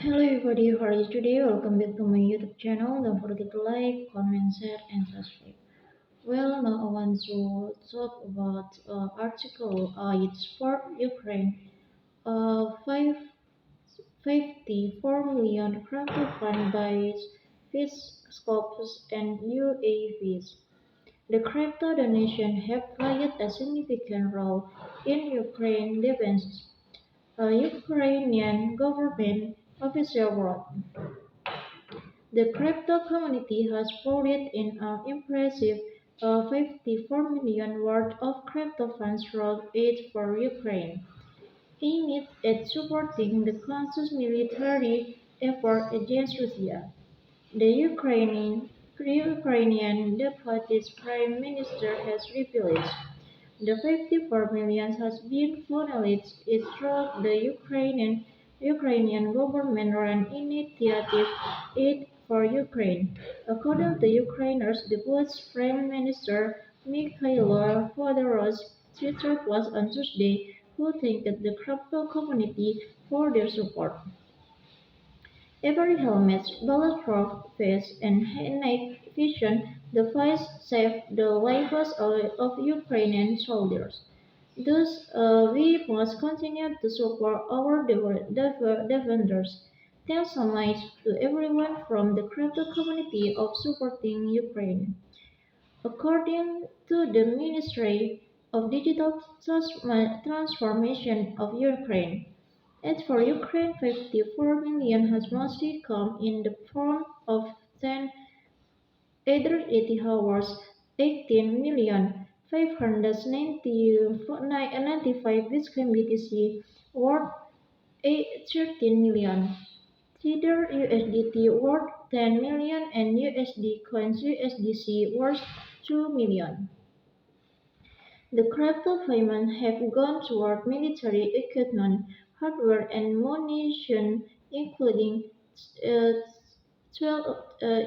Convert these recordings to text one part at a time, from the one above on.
Hello everybody, how are you today? Welcome back to my YouTube channel. Don't forget to like, comment, share, and subscribe. Well, now I want to talk about article. It's for Ukraine. 554 million crypto fund buys fish scopes and UAVs. The crypto donation have played a significant role in Ukraine defense. A Ukrainian government official wrote. The crypto community has poured in an impressive 54 million worth of crypto funds through aid for Ukraine, aimed at supporting the country's military effort against Russia. The Ukrainian Deputy Prime Minister has revealed the 54 million has been funneled through the Ukrainian government-run initiative Aid for Ukraine. According to Ukraine's Deputy Prime Minister Mikhailo Fyodorov's Twitter post on Tuesday, who thanked the crypto community for their support. Every helmet, bulletproof vest, and night vision device saved the lives of Ukrainian soldiers. Thus, we must continue to support our defenders. Thanks so much to everyone from the crypto community of supporting Ukraine. According to the Ministry of Digital Transformation of Ukraine, as for Ukraine, 54 million has mostly come in the form of 10 either 80 hours, 18 million 595 Bitcoin BTC worth 13 million, Tether USDT worth 10 million, and USD coins USDC worth 2 million. The crypto payments have gone toward military equipment, hardware, and munition, including uh, 12, uh,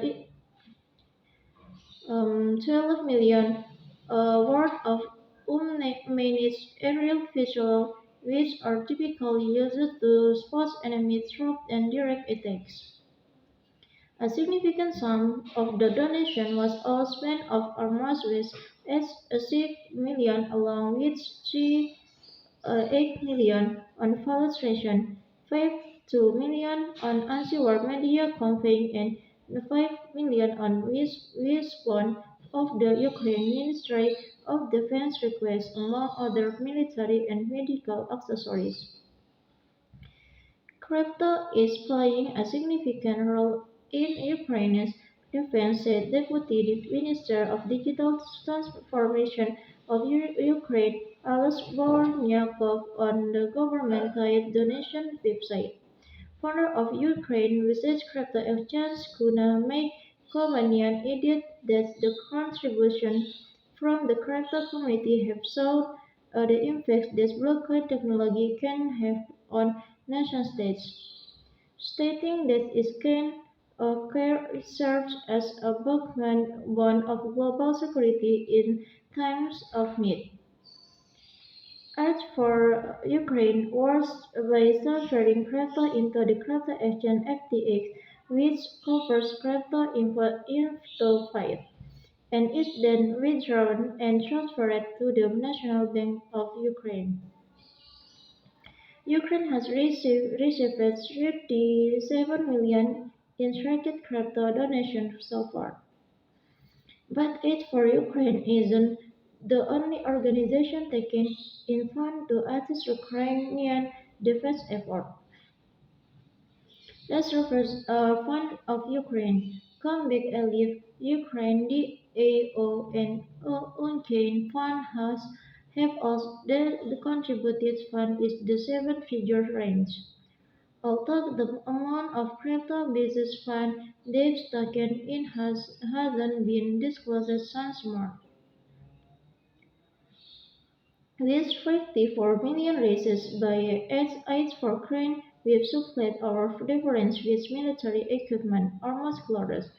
12 million worth of unmanaged aerial vehicles, which are typically used to spot enemy troops and direct attacks. A significant sum of the donation was also spent on arms with S6 million, along with 8 million on illustration, 5.2 million on anti-war media campaign, and 5 million on response of the Ukraine Ministry of Defense request, among other military and medical accessories. Crypto is playing a significant role in Ukraine's defense, said Deputy Minister of Digital Transformation of Ukraine, Alex Bornyakov, on the government-tied donation website. Founder of Ukraine Research Crypto Exchange Kuna May Komanian added that the contribution from the crypto community have shown the impact that blockchain technology can have on nation-states, stating that it can serve as a backbone of global security in times of need. As for Ukraine, was by transferring crypto into the crypto exchange FTX, which covers crypto info fiat, and is then withdrawn and transferred to the National Bank of Ukraine. Ukraine has received 37 million in tracked crypto donations so far. But Aid for Ukraine isn't the only organization taking in fund to assist Ukrainian defense effort. Let's reverse Fund of Ukraine, Comeback Relief Ukraine, DAO, and Unchained Fund have also the contributed fund is the seven-figure range. Although the amount of crypto business fund they've taken in hasn't been disclosed since March. This 54 million raises by aids for Ukraine will supplement our difference with military equipment, armed clothes,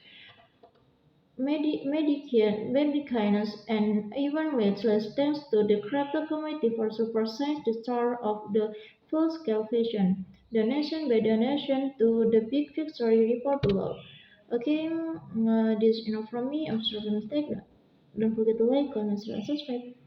medicines, and even medicines thanks to the crypto committee for supersized the start of the full-scale vision. donation by donation to the big victory report below. Okay, this is enough from me. I'm sorry for the mistake. Don't forget to like, comment, share, and subscribe.